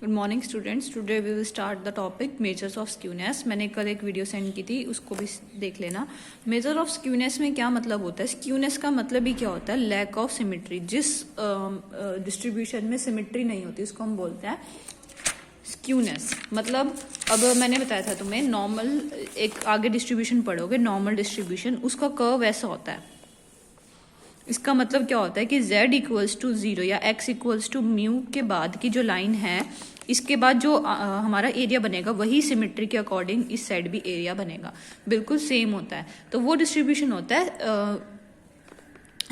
Good morning students, today we will start the topic measures of skewness. मैंने कल एक video send की थी, उसको भी देख लेना। मेजर ऑफ स्क्यूनेस में क्या मतलब होता है? स्क्यूनेस का मतलब ही क्या होता है? Lack of symmetry. जिस डिस्ट्रीब्यूशन में सिमेट्री नहीं होती उसको हम बोलते हैं स्क्यूनेस। मतलब अब मैंने बताया था तुम्हें, नॉर्मल एक आगे डिस्ट्रीब्यूशन पढ़ोगे, नॉर्मल डिस्ट्रीब्यूशन, उसका कर्व ऐसा होता है। इसका मतलब क्या होता है कि z इक्वल्स टू 0 या x इक्वल्स टू म्यू के बाद की जो लाइन है, इसके बाद जो हमारा एरिया बनेगा वही सिमेट्री के अकॉर्डिंग इस साइड भी एरिया बनेगा, बिल्कुल सेम होता है। तो वो डिस्ट्रीब्यूशन होता है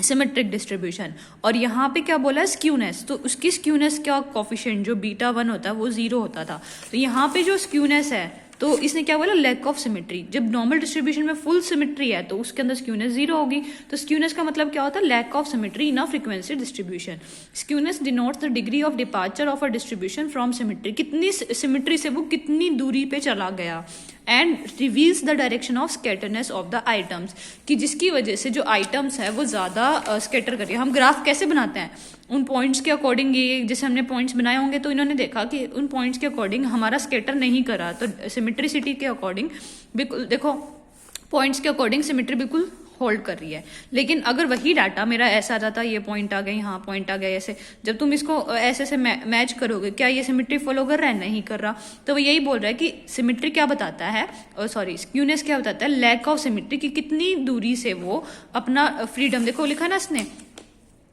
सिमेट्रिक डिस्ट्रीब्यूशन। और यहाँ पे क्या बोला है? स्क्यूनेस। तो उसकी स्क्यूनेस का कॉफिशिएंट जो β1 होता है वो 0 होता था। तो यहाँ पे जो स्क्यूनेस है, तो इसने क्या बोला? Lack of symmetry. जब नॉर्मल डिस्ट्रीब्यूशन में फुल सिमेट्री है तो उसके अंदर स्क्यूनेस 0 होगी। तो स्क्यूनेस का मतलब क्या होता है? Lack of symmetry in a frequency distribution. Skewness denotes the degree of departure of a distribution from symmetry. कितनी सिमेट्री से वो कितनी दूरी पे चला गया। And reveals the direction of scatterness of the items, कि जिसकी वजह से जो आइटम्स है वो ज्यादा स्कैटर कर रही है। हम ग्राफ कैसे बनाते हैं? उन पॉइंट्स के अकॉर्डिंग, ये जैसे हमने पॉइंट्स बनाए होंगे तो इन्होंने देखा कि उन पॉइंट्स के अकॉर्डिंग हमारा स्कैटर नहीं करा, तो सिमेट्रिसिटी के अकॉर्डिंग बिल्कुल देखो, पॉइंट्स के अकॉर्डिंग सिमेट्री बिल्कुल होल्ड कर रही है। लेकिन अगर वही डाटा मेरा ऐसा आ जाता, ये पॉइंट आ गए, यहाँ पॉइंट आ गए, ऐसे जब तुम इसको ऐसे से मैच करोगे, क्या ये सिमेट्री फॉलो कर रहा है? नहीं कर रहा। तो वो यही बोल रहा है कि सिमेट्री क्या बताता है, सॉरी स्क्यूनेस क्या बताता है? लैक ऑफ सिमेट्री, कि कितनी दूरी से वो अपना फ्रीडम, देखो लिखा ना इसने,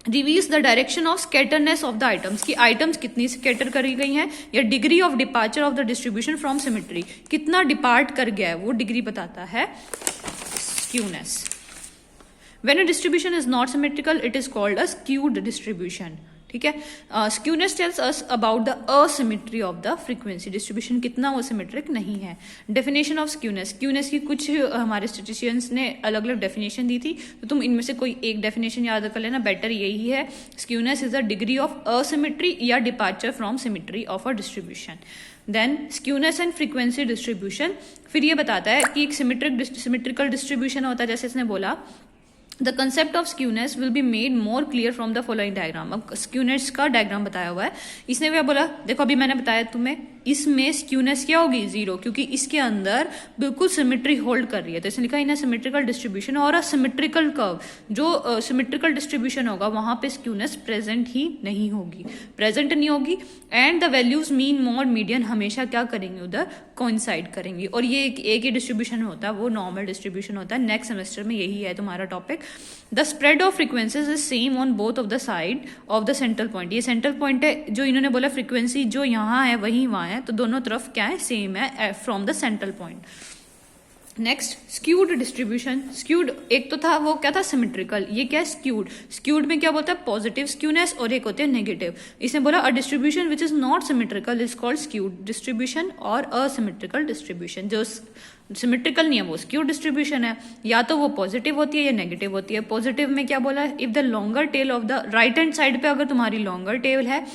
reveals the direction of scatterness of the items, की आइटम्स कितनी स्कैटर करी गई हैं, या degree of departure of the distribution from symmetry, कितना डिपार्ट कर गया है, वो डिग्री बताता है skewness. When a distribution is not symmetrical, it is called a skewed distribution. ठीक है। Skewness tells us about the asymmetry of the frequency distribution, कितना वो सिमेट्रिक नहीं है। डेफिनेशन ऑफ स्क्यूनेस, स्क्यूनेस की कुछ हमारे स्टेटिशियंस ने अलग अलग डेफिनेशन दी थी, तो तुम इनमें से कोई एक डेफिनेशन याद कर लेना, बेटर यही है। Skewness is the degree of asymmetry या departure from symmetry of a distribution. Then skewness and frequency distribution, फिर ये बताता है कि एक सिमेट्रिकल डिस्ट्रीब्यूशन होता है, जैसे इसने बोला the concept of skewness will be made more clear from the following diagram. अब स्क्यूनेस का डायग्राम बताया हुआ है, इसने क्या बोला? देखो अभी मैंने बताया तुम्हें, इसमें स्क्यूनेस क्या होगी? 0, क्योंकि इसके अंदर बिल्कुल सिमेट्री होल्ड कर रही है। तो इसने लिखा इन अ सिमेट्रिकल डिस्ट्रीब्यूशन और अ सिमेट्रिकल कर्व। जो सिमेट्रिकल डिस्ट्रीब्यूशन होगा वहां पे स्क्यूनेस प्रेजेंट ही नहीं होगी, प्रेजेंट नहीं होगी। And the values mean, mode, median हमेशा क्या करेंगे? उधर कोइंसाइड करेंगी। और ये एक ही डिस्ट्रीब्यूशन होता है, वो नॉर्मल डिस्ट्रीब्यूशन होता है। नेक्स्ट सेमेस्टर में यही है तुम्हारा topic. The spread of frequencies is same on both of the side of the central point. ये सेंट्रल पॉइंट है, जो इन्होंने बोला फ्रीक्वेंसी जो यहाँ है वही वहां है, तो दोनों तरफ क्या है? सेम है from the central point. Next skewed distribution. Skewed एक तो था, वो क्या था? सिमेट्रिकल। ये क्या है? स्क्यूड। स्क्यूड में क्या बोलता है? पॉजिटिव स्क्यूनेस, और एक होते हैं नेगेटिव। इसने बोला a distribution which is not symmetrical is called skewed distribution, और असिमेट्रिकल डिस्ट्रीब्यूशन जो सिमेट्रिकल नहीं है वो स्क्यूड डिस्ट्रीब्यूशन है। या तो वो पॉजिटिव होती है या नेगेटिव होती है। पॉजिटिव में क्या बोला है? If the longer tail of the right hand side पे अगर तुम्हारी लॉन्गर टेल है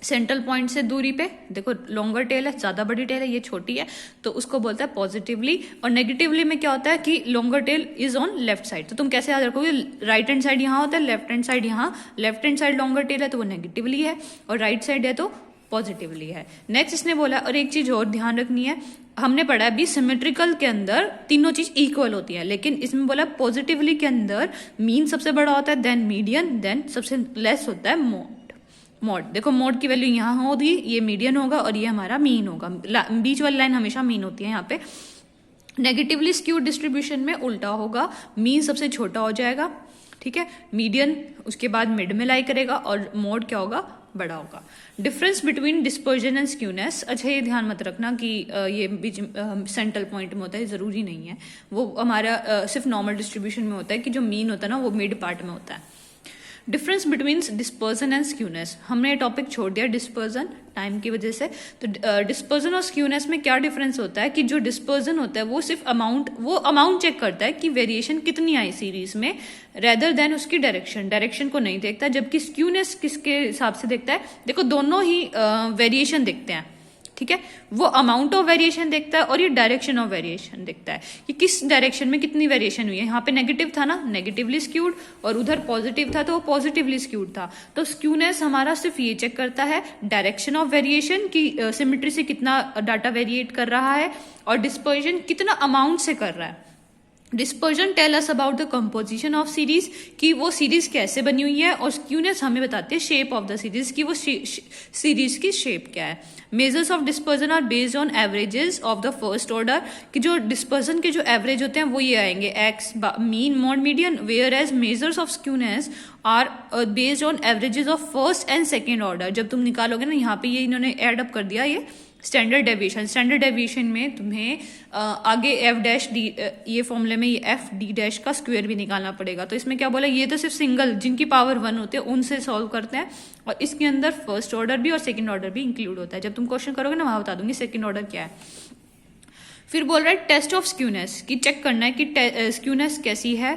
सेंट्रल पॉइंट से दूरी पे, देखो लॉन्गर टेल है, ज्यादा बड़ी टेल है, ये छोटी है, तो उसको बोलता है पॉजिटिवली। और नेगेटिवली में क्या होता है कि longer tail is on left side. तो तुम कैसे याद रखोगे? राइट हैंड साइड यहाँ होता है, लेफ्ट हैंड साइड यहाँ। Left hand side longer tail है तो वो नेगेटिवली है, और राइट साइड है तो पॉजिटिवली है। नेक्स्ट इसने बोला, और एक चीज और ध्यान रखनी है, हमने पढ़ा है भी सिमेट्रिकल के अंदर तीनों चीज इक्वल होती है, लेकिन इसमें बोला पॉजिटिवली के अंदर मीन सबसे बड़ा होता है, देन मीडियन, देन सबसे लेस होता है मोड। देखो मोड की वैल्यू यहाँ होगी, ये मीडियन होगा और ये हमारा मीन होगा। बीच वाली लाइन हमेशा मीन होती है यहाँ पे। नेगेटिवली स्क्यूड डिस्ट्रीब्यूशन में उल्टा होगा, मीन सबसे छोटा हो जाएगा, ठीक है, मीडियन उसके बाद मिड में लाई करेगा, और मोड क्या होगा? बड़ा होगा। Difference between dispersion and skewness. अच्छा ये ध्यान मत रखना कि ये बीच सेंट्रल पॉइंट में होता है, जरूरी नहीं है। वो हमारा सिर्फ नॉर्मल डिस्ट्रीब्यूशन में होता है कि जो मीन होता है ना वो मिड पार्ट में होता है। Difference between dispersion and skewness, हमने ये टॉपिक छोड़ दिया डिस्पर्जन टाइम की वजह से। तो डिस्पर्जन और स्क्यूनेस में क्या डिफरेंस होता है कि जो डिस्पर्जन होता है वो सिर्फ अमाउंट चेक करता है कि वेरिएशन कितनी आई सीरीज में, रेदर देन उसकी डायरेक्शन को नहीं देखता। जबकि स्क्यूनेस किसके हिसाब से देखता है? देखो दोनों ही वेरिएशन देखते हैं, ठीक है, वो अमाउंट ऑफ वेरिएशन देखता है और ये डायरेक्शन ऑफ वेरिएशन देखता है कि किस डायरेक्शन में कितनी वेरिएशन हुई है। यहाँ पे नेगेटिव था ना, नेगेटिवली स्क्यूड, और उधर पॉजिटिव था तो वो पॉजिटिवली स्क्यूड था। तो स्क्यूनेस हमारा सिर्फ ये चेक करता है डायरेक्शन ऑफ वेरिएशन की सिमेट्री से कितना डाटा वेरिएट कर रहा है, और डिस्पर्जन कितना अमाउंट से कर रहा है। Dispersion tell us about the composition of series, कि वो सीरीज कैसे बनी हुई है, और स्क्यूनेस हमें बताती है शेप ऑफ द सीरीज, कि वो सीरीज की शेप क्या है। Measures of dispersion are based on averages of the first order, कि जो डिस्पर्जन के जो एवरेज होते हैं वो ये आएंगे x mean mode median, whereas measures of skewness are based on averages of first and second order. जब तुम निकालोगे ना, यहाँ पे ये इन्होंने एड अप कर दिया ये स्टैंडर्ड डेविएशन। स्टैंडर्ड डेविएशन में तुम्हें आगे एफ डैश डी, ये फॉर्मूले में ये एफ डी डैश का स्क्वायर भी निकालना पड़ेगा। तो इसमें क्या बोला, ये तो सिर्फ सिंगल जिनकी पावर 1 होते हैं उनसे सॉल्व करते हैं, और इसके अंदर फर्स्ट ऑर्डर भी और सेकंड ऑर्डर भी इंक्लूड होता है। जब तुम क्वेश्चन करोगे ना, वहां बता दूंगी सेकंड ऑर्डर क्या है। फिर बोल रहा है टेस्ट ऑफ स्क्यूनेस, कि चेक करना है कि स्क्यूनेस कैसी है।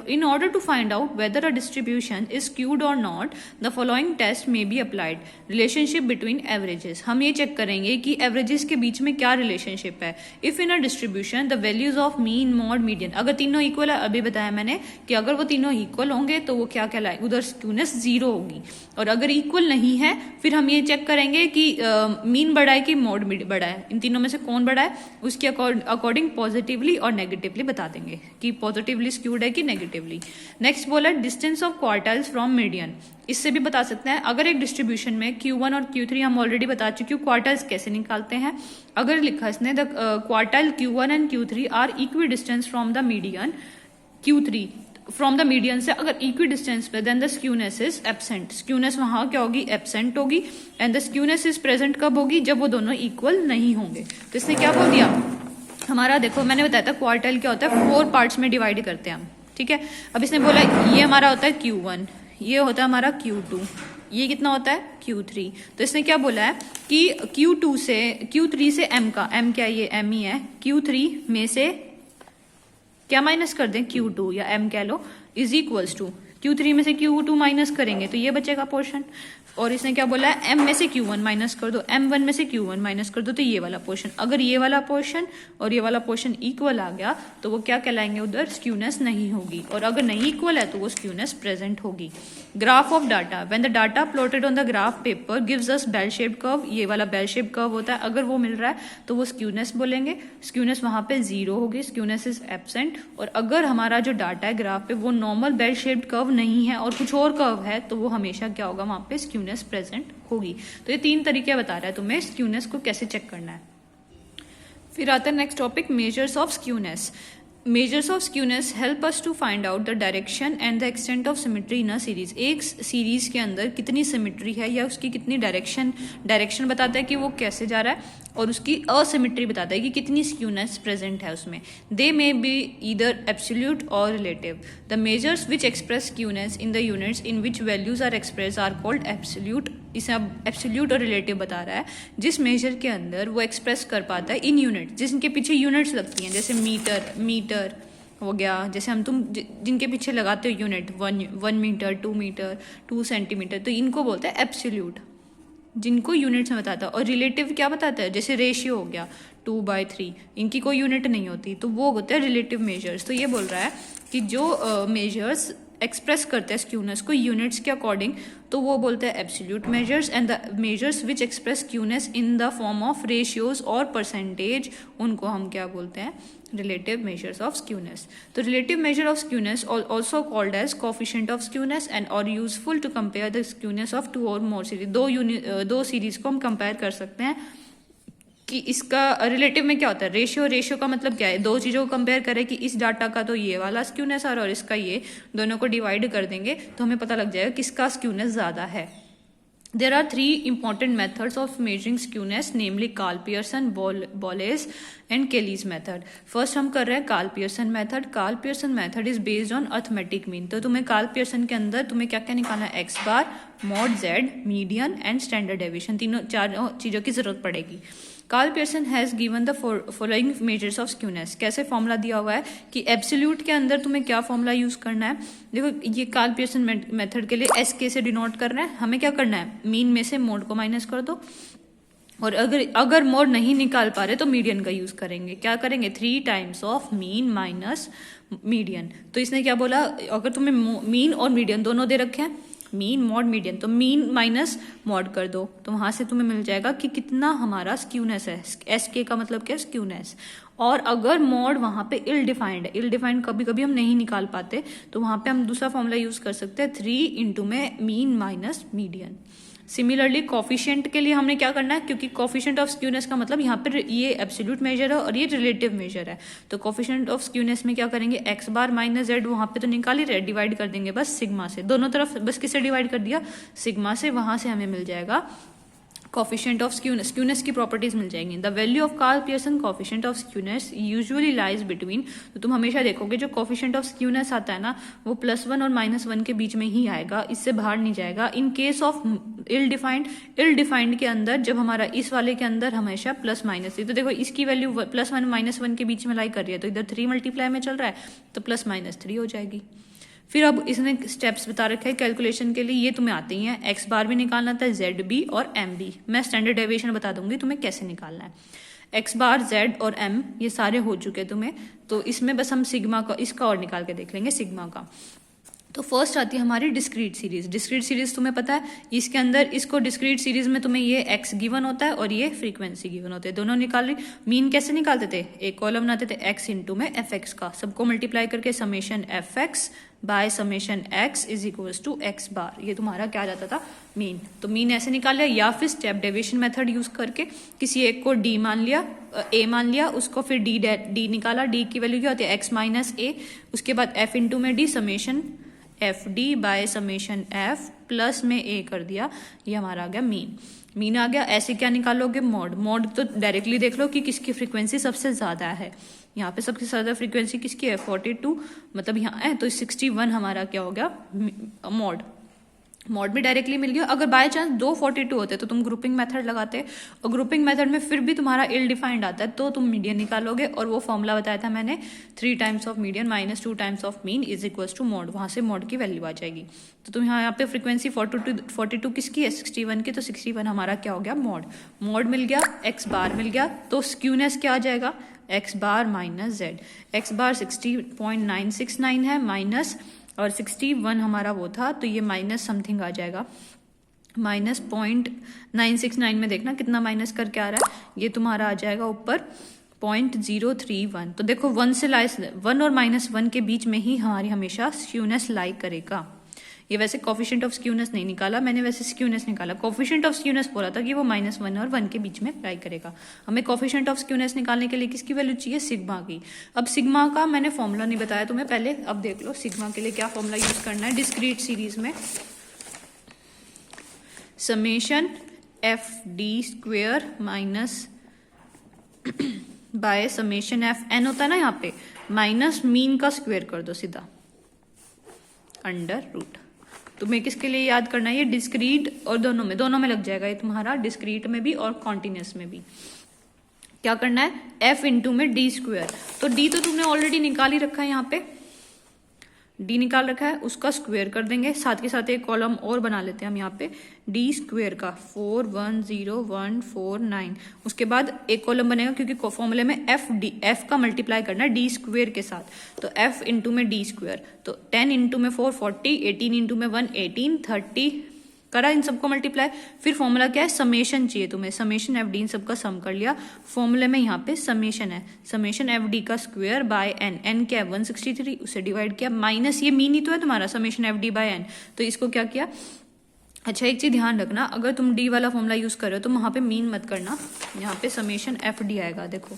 In order to find out whether a distribution is skewed or not, the following test may be applied. Relationship between averages, हम ये चेक करेंगे कि एवरेजेस के बीच में क्या रिलेशनशिप है। If in a distribution the values of mean mode median, अगर तीनों इक्वल है, अभी बताया मैंने कि अगर वो तीनों इक्वल होंगे तो वो क्या कहलाए, उधर स्क्यूनेस 0 होगी। और अगर इक्वल नहीं है, फिर हम ये चेक करेंगे कि मीन बड़ा है कि मॉड बड़ा है, इन तीनों में से कौन बड़ा है, उसके अकॉर्डिंग पॉजिटिवली और नेगेटिवली बता देंगे कि पॉजिटिवली स्क्यूड है कि नेगेटिवली। नेक्स्ट बोला distance of quartiles from median, इससे भी बता सकते हैं अगर एक डिस्ट्रीब्यूशन में Q1 और Q3 हम ऑलरेडी बता चुके हैं क्वार्टाइल्स कैसे निकालते हैं। अगर लिखा इसने the quartile Q1 and Q3 are equidistance from the median Q3, from the median से अगर इक्वी डिस्टेंस पे, then the skewness is absent. Skewness वहां क्या होगी, एब्सेंट होगी। And the skewness is present कब होगी, जब वो दोनों इक्वल नहीं होंगे। तो इसने क्या बोल दिया हमारा, देखो मैंने बताया था क्वार्टाइल क्या होता है, 4 पार्ट्स में डिवाइड करते हैं हम, ठीक है। अब इसने बोला ये हमारा होता है Q1, ये होता है हमारा Q2, ये कितना होता है Q3। तो इसने क्या बोला है कि Q3 से M का, M क्या है, ये M ही है, Q3 में से क्या माइनस कर दें, Q2 या M कह लो, इज इक्वल्स टू Q3 में से Q2 माइनस करेंगे तो ये बचेगा पोर्शन। और इसने क्या बोला है, M में से Q1 माइनस कर दो, M1 में से Q1 माइनस कर दो, तो ये वाला पोर्शन। अगर ये वाला पोर्शन और ये वाला पोर्शन इक्वल आ गया तो वो क्या कहलाएंगे, उधर स्क्यूनेस नहीं होगी। और अगर नहीं इक्वल है तो वो स्क्यूनेस प्रेजेंट होगी। Graph of data, when the data plotted on the graph paper gives us bell shaped curve, ये वाला बेल शेप्ड कर्व होता है, अगर वो मिल रहा है तो वो स्क्यूनेस बोलेंगे। स्क्यूनेस वहां पे 0 होगी, स्क्यूनेस इज एब्सेंट। और अगर हमारा जो डाटा है ग्राफ पे वो नॉर्मल बेल शेप्ड कर्व नहीं है और कुछ और कर्व है, तो वो हमेशा क्या होगा, वहां पे स्क्यूनेस प्रेजेंट होगी। तो ये 3 तरीके बता रहा है तुम्हें स्क्यूनेस को कैसे चेक करना है। फिर आता है next topic, measures of skewness. Measures of skewness help us to find out the direction and the extent of symmetry in a series. एक सीरीज के अंदर कितनी सिमेट्री है या उसकी कितनी डायरेक्शन बताता है कि वो कैसे जा रहा है, और उसकी असिमेट्री बताता है कि कितनी स्क्यूनेस प्रेजेंट है उसमें। They may be either absolute or relative. The measures which express skewness in the units in which values are express are called absolute. इसे अब एब्सोल्यूट और रिलेटिव बता रहा है, जिस मेजर के अंदर वो एक्सप्रेस कर पाता है इन यूनिट, जिनके पीछे यूनिट्स लगती हैं, जैसे मीटर हो गया, जैसे हम तुम जिनके पीछे लगाते हो यूनिट 1 मीटर, 2 मीटर, 2 सेंटीमीटर, तो इनको बोलते हैं एब्सोल्यूट, जिनको यूनिट्स में बताता है। और रिलेटिव क्या बताता है, जैसे रेशियो हो गया 2/3, इनकी कोई यूनिट नहीं होती, तो वो होते हैं रिलेटिव मेजर्स। तो ये बोल रहा है कि जो मेजर्स एक्सप्रेस करते हैं स्क्यूनेस को यूनिट्स के अकॉर्डिंग, तो वो बोलते हैं absolute measures. And the measures which express skewness in the form of ratios और परसेंटेज, उनको हम क्या बोलते हैं, रिलेटिव मेजर्स ऑफ स्क्यूनेस। तो relative measure of skewness also called as coefficient of skewness and और useful to compare the skewness of 2 और मोर series. दो सीरीज को हम कंपेयर कर सकते हैं कि इसका रिलेटिव में क्या होता है, रेशियो का मतलब क्या है, 2 चीजों को कंपेयर करें कि इस डाटा का तो ये वाला स्क्यूनेस आ रहा है और इसका ये, दोनों को डिवाइड कर देंगे तो हमें पता लग जाएगा किसका स्क्यूनेस ज्यादा है। There are 3 important methods of measuring skewness, namely Karl Pearson, Boles and Kelly's method. First हम कर रहे हैं Karl Pearson method. Karl Pearson method is based on arithmetic mean. तो तुम्हें Karl Pearson के अंदर तुम्हें क्या क्या निकालना है, x bar, mod z, median and standard deviation, चारों चीजों की जरूरत पड़ेगी। Karl Pearson has given the following measures of skewness. कैसे फॉर्मूला दिया हुआ है कि एब्सोल्यूट के अंदर तुम्हें क्या फॉर्मूला यूज करना है। देखो ये कार्ल पियर्सन मेथड के लिए SK से डिनोट करना है, हमें क्या करना है, मीन में से मोड को माइनस कर दो, और अगर मोड नहीं निकाल पा रहे तो मीडियन का यूज करेंगे। क्या करेंगे? 3 times of mean minus median. तो इसने क्या बोला, अगर तुम्हें मीन और मीडियन दोनों दे रखे हैं, मीन मॉड मीडियन, तो मीन माइनस मॉड कर दो, तो वहां से तुम्हें मिल जाएगा कि कितना हमारा स्क्यूनेस है। एस के का मतलब क्या है? स्क्यूनेस। और अगर मॉड वहां पे इल डिफाइंड है, इल डिफाइंड कभी कभी हम नहीं निकाल पाते, तो वहां पे हम दूसरा फॉर्मूला यूज कर सकते हैं, 3 इंटू में mean minus median. Similarly coefficient के लिए हमने क्या करना है, क्योंकि कॉफिशिएंट ऑफ स्क्यूनेस का मतलब यहाँ पे ये एब्सोल्यूट मेजर है और ये रिलेटिव मेजर है, तो कॉफिशिएंट ऑफ स्क्यूनेस में क्या करेंगे, एक्स बार माइनस जेड, वहां पे तो निकाल ही रहे, डिवाइड कर देंगे बस सिग्मा से, दोनों तरफ बस किससे डिवाइड कर दिया, सिग्मा से, वहां से हमें मिल जाएगा कोफिशिएंट ऑफ स्क्यूनेस। स्क्यूनेस की प्रॉपर्टीज मिल जाएंगी। The value of Karl Pearson coefficient of skewness usually lies between, तो तुम हमेशा देखोगे जो कोफिशिएंट ऑफ स्क्यूनेस आता है ना, वो +1 और -1 के बीच में ही आएगा, इससे बाहर नहीं जाएगा। In case of ill defined के अंदर, जब हमारा इस वाले के अंदर हमेशा +- थी, तो देखो इसकी वैल्यू +1 -1 के बीच में लाई कर रही है, तो इधर 3 मल्टीप्लाई में चल रहा है, तो +-3 हो जाएगी। फिर अब इसने स्टेप्स बता रखे हैं कैलकुलेशन के लिए, ये तुम्हें आते ही हैं। एक्स बार भी निकालना था, जेड भी और एम भी। मैं स्टैंडर्ड डेविएशन बता दूंगी तुम्हें कैसे निकालना है। एक्स बार, जेड और एम ये सारे हो चुके तुम्हें, तो इसमें बस हम सिग्मा का, इसका और निकाल के देख लेंगे सिग्मा का। तो फर्स्ट आती है हमारी डिस्क्रीट सीरीज। डिस्क्रीट सीरीज तुम्हें पता है, इसके अंदर इसको डिस्क्रीट सीरीज में तुम्हें ये एक्स गिवन होता है और ये फ्रीक्वेंसी गिवन होते हैं, दोनों निकाल रही। मीन कैसे निकालते थे, एक कॉलम बनाते थे एक्स इंटू में एफ एक्स का, सबको मल्टीप्लाई करके summation f x by summation x is equals to x bar, ये तुम्हारा क्या आ जाता था, मीन। तो मीन ऐसे निकाल लिया, या फिर स्टेप डेविएशन मेथड यूज करके किसी एक को डी मान लिया, ए मान लिया, उसको फिर डी निकाला, डी की वैल्यू क्या होती है, एक्स माइनस ए, उसके बाद एफ इंटू में D, summation f d by summation F plus में ए कर दिया, ये हमारा आ गया मीन। मीन आ गया। ऐसे क्या निकालोगे, मॉड। मॉड तो डायरेक्टली देख लो कि किसकी फ्रीक्वेंसी सबसे ज्यादा है। यहाँ पे सबसे ज्यादा फ्रीक्वेंसी किसकी है, 42, मतलब यहाँ है, तो 61 हमारा क्या हो गया, मॉड। मॉड भी डायरेक्टली मिल गया। अगर बाय चांस 2 42 होते तो तुम ग्रुपिंग मेथड लगाते, और ग्रुपिंग मेथड में फिर भी तुम्हारा इल डिफाइंड आता है, तो तुम मीडियन निकालोगे, और वो फॉर्मूला बताया था मैंने, 3 times of median minus 2 times of mean is equals to mode, वहां से मॉड की वैल्यू आ जाएगी। तो तुम यहाँ पे फ्रीक्वेंसी 42 किसकी है, 61 की, तो 61 हमारा क्या हो गया, मॉड। मॉड मिल गया, एक्स बार मिल गया, तो स्क्यूनेस क्या आ जाएगा, एक्स बार माइनस जेड। एक्स बार 60.969 है, माइनस, और 61 हमारा वो था, तो ये माइनस समथिंग आ जाएगा, -0.969 में देखना कितना माइनस करके आ रहा है, ये तुम्हारा आ जाएगा ऊपर 0.031। तो देखो 1 से 1 और -1 के बीच में ही हमारी हमेशा स्क्यूनेस लाई करेगा। ये वैसे कोफिशिएंट ऑफ स्क्यूनेस नहीं निकाला मैंने, वैसे स्क्यूनेस निकाला। कोफिशिएंट ऑफ स्क्यूनेस बोला था कि वो -1 और 1 के बीच में लाई करेगा। हमें कोफिशिएंट ऑफ स्क्यूनेस निकालने के लिए किसकी वैल्यू चाहिए, सिग्मा की। अब सिग्मा का मैंने फॉर्मूला नहीं बताया तुम्हें पहले, अब देख लो सिग्मा के लिए क्या फॉर्मूला यूज करना है। डिस्क्रीट सीरीज में summation f d square minus by summation f n होता है ना, यहाँ पे माइनस मीन का स्क्वेयर कर दो सीधा, अंडर रूट। तुम्हें किसके लिए याद करना है, ये डिस्क्रीट और दोनों में लग जाएगा ये तुम्हारा, डिस्क्रीट में भी और कॉन्टिन्यूस में भी। क्या करना है, एफ इंटू में डी स्क्वेयर, तो डी तो तुमने ऑलरेडी निकाल ही रखा है, यहाँ पे डी निकाल रखा है, उसका स्क्वेयर कर देंगे, साथ के साथ एक कॉलम और बना लेते हैं हम यहाँ पे, डी स्क्वेयर का 410149, उसके बाद एक कॉलम बनेगा क्योंकि फॉर्मूले में एफ का मल्टीप्लाई करना है डी स्क्वेयर के साथ, तो एफ इंटू में डी स्क्वेयर, तो 10 इंटू में 4 40, 18 इंटू में 1 18, 30 करा इन सबको मल्टीप्लाई। फिर फॉर्मूला क्या है, समेशन चाहिए तुम्हें, समेशन एफ डी इन सबका सम कर लिया। फॉर्मूले में यहाँ पे समेशन है, समेशन एफ डी का स्क्वायर बाय एन, एन क्या है 163, उसे डिवाइड किया, माइनस ये मीन ही तो है तुम्हारा summation f d by n, तो इसको क्या किया। अच्छा एक चीज ध्यान रखना, अगर तुम डी वाला फॉर्मूला यूज कर रहे हो तो वहां पे मीन मत करना, यहाँ पे समेशन एफ डी आएगा, देखो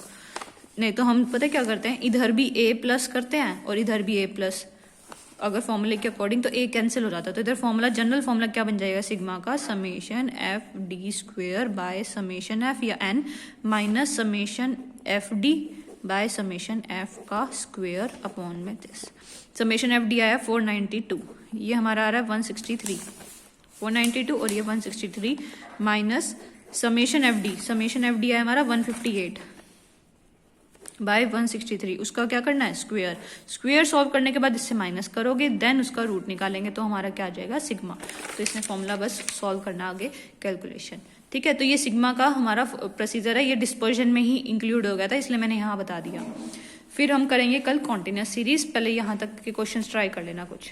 नहीं तो हम पता क्या करते हैं, इधर भी ए प्लस करते हैं और इधर भी ए प्लस, अगर फॉर्मूले के अकॉर्डिंग तो ए कैंसिल हो जाता है, तो इधर फॉर्मूला जनरल फॉर्मूला क्या बन जाएगा, सिग्मा का summation f d square by summation f या N minus summation f d by summation f का स्क्वेयर अपॉन में दिस। समेशन एफ डी आया 492, ये हमारा आ रहा है 163, 492 और ये 163 माइनस समेशन एफ डी आया हमारा 158, बाय 163, उसका क्या करना है, स्क्वायर। स्क्वायर सॉल्व करने के बाद इससे माइनस करोगे, देन उसका रूट निकालेंगे तो हमारा क्या आ जाएगा, सिग्मा। तो इसमें फॉर्मूला बस सॉल्व करना आगे कैलकुलेशन, ठीक है। तो ये सिग्मा का हमारा प्रोसीजर है, ये डिस्पर्जन में ही इंक्लूड हो गया था, इसलिए मैंने यहाँ बता दिया। फिर हम करेंगे कल कॉन्टिन्यूस सीरीज, पहले यहाँ तक के क्वेश्चन ट्राई कर लेना कुछ।